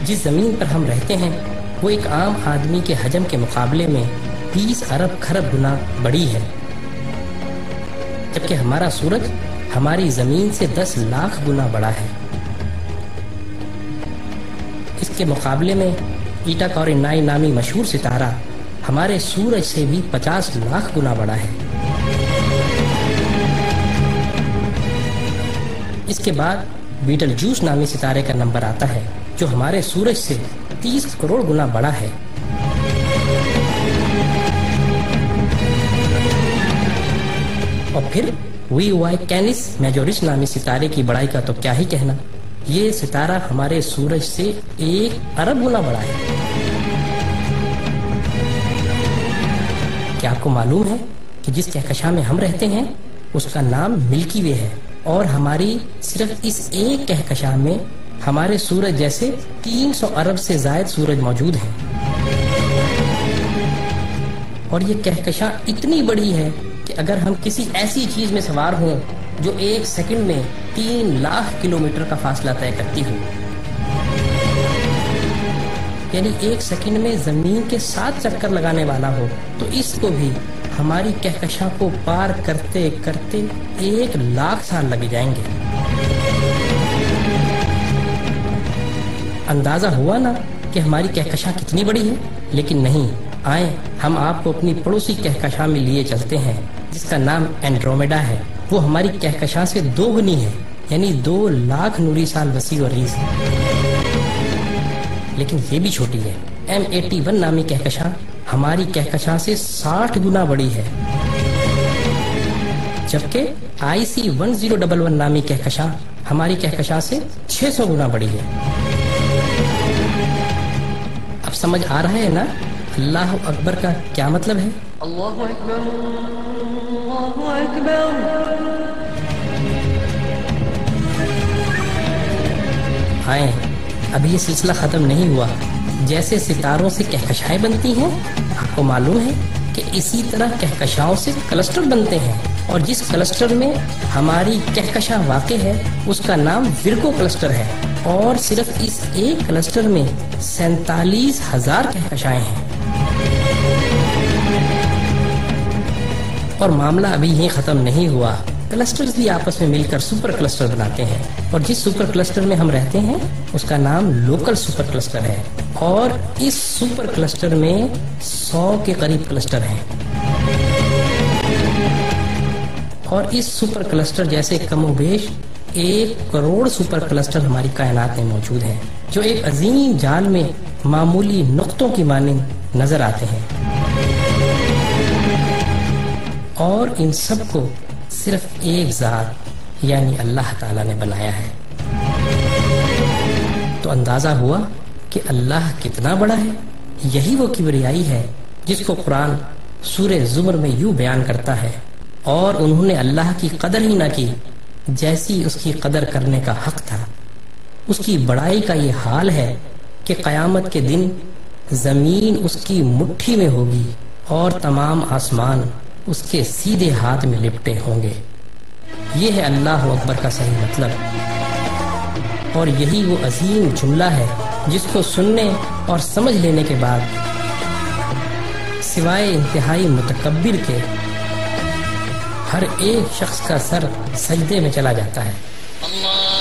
جس زمین پر ہم رہتے ہیں وہ ایک عام آدمی کے حجم کے مقابلے میں 20 ارب کھرب گنا بڑی ہے، جبکہ ہمارا سورج ہماری زمین سے 10 لاکھ گنا بڑا ہے۔ اس کے مقابلے میں ایٹا کورینائی نامی مشہور ستارہ ہمارے سورج سے بھی 50 لاکھ گنا بڑا ہے۔ اس کے بعد بیٹل جوس نامی ستارے کا نمبر آتا ہے جو ہمارے سورج سے 30 کروڑ گنا بڑا ہے۔ اور پھر وی وائی کینس میجورس نامی ستارے کی بڑائی کا تو کیا ہی کہنا، یہ ستارہ ہمارے سورج سے 1 ارب گنا بڑا ہے۔ کیا آپ کو معلوم ہے کہ جس کہکشاں میں ہم رہتے ہیں اس کا نام ملکی وے ہے، اور ہماری صرف اس ایک کہکشاں میں ہمارے سورج جیسے 300 ارب سے زائد سورج موجود ہیں۔ اور یہ کہکشاں اتنی بڑی ہے کہ اگر ہم کسی ایسی چیز میں سوار ہوں جو 1 سیکنڈ میں 3 لاکھ کلومیٹر کا فاصلہ طے کرتی ہو، یعنی 1 سیکنڈ میں زمین کے 7 چکر لگانے والا ہو، تو اس کو بھی ہماری کہکشاں کو پار کرتے کرتے 1 لاکھ سال لگ جائیں گے۔ اندازہ ہوا نا کہ ہماری کہکشاں کتنی بڑی ہے؟ لیکن نہیں، آئیں ہم آپ کو اپنی پڑوسی کہکشاں میں لیے چلتے ہیں جس کا نام اینڈرومیڈا ہے۔ وہ ہماری کہکشاں سے 2 گنی ہے، یعنی 2 لاکھ نوری سال وسیع و عریض ہے، لیکن یہ بھی چھوٹی ہے۔ M81 نامی کہکشاں ہماری کہکشاں سے 60 گنا بڑی ہے، جبکہ IC1011 نامی کہکشاں ہماری کہکشاں سے 600 گنا بڑی ہے۔ اب سمجھ آ رہا ہے نا اللہ اکبر کا کیا مطلب ہے؟ اللہ اکبر، اللہ اکبر۔ آئیں، ابھی یہ سلسلہ ختم نہیں ہوا۔ جیسے ستاروں سے کہکشائیں بنتی ہیں، آپ کو معلوم ہے کہ اسی طرح کہکشاؤں سے کلسٹر بنتے ہیں، اور جس کلسٹر میں ہماری کہکشاں واقع ہے اس کا نام ورگو کلسٹر ہے، اور صرف اس ایک کلسٹر میں 47,000 کہکشائیں ہیں۔ اور معاملہ ابھی یہیں ختم نہیں ہوا، کلسٹرز بھی آپس میں مل کر سپر کلسٹر بناتے ہیں، اور جس سپر کلسٹر میں ہم رہتے ہیں اس کا نام لوکل سپر کلسٹر ہے، اور اس سپر کلسٹر میں 100 کے قریب کلسٹر ہیں۔ اور اس سپر کلسٹر جیسے کم و بیش 1 کروڑ سپر کلسٹر ہماری کائنات میں موجود ہیں، جو ایک عظیم جال میں معمولی نقطوں کی مانند نظر آتے ہیں، اور ان سب کو صرف ایک ذات یعنی اللہ تعالیٰ نے بنایا ہے۔ تو اندازہ ہوا کہ اللہ کتنا بڑا ہے۔ یہی وہ کبریائی ہے جس کو قرآن سورہ زمر میں یوں بیان کرتا ہے، اور انہوں نے اللہ کی قدر ہی نہ کی جیسی اس کی قدر کرنے کا حق تھا۔ اس کی بڑائی کا یہ حال ہے کہ قیامت کے دن زمین اس کی مٹھی میں ہوگی اور تمام آسمان اس کے سیدھے ہاتھ میں لپٹے ہوں گے۔ یہ ہے اللہ اکبر کا صحیح مطلب، اور یہی وہ عظیم جملہ ہے جس کو سننے اور سمجھ لینے کے بعد سوائے انتہائی متکبر کے ہر ایک شخص کا سر سجدے میں چلا جاتا ہے۔ اللہ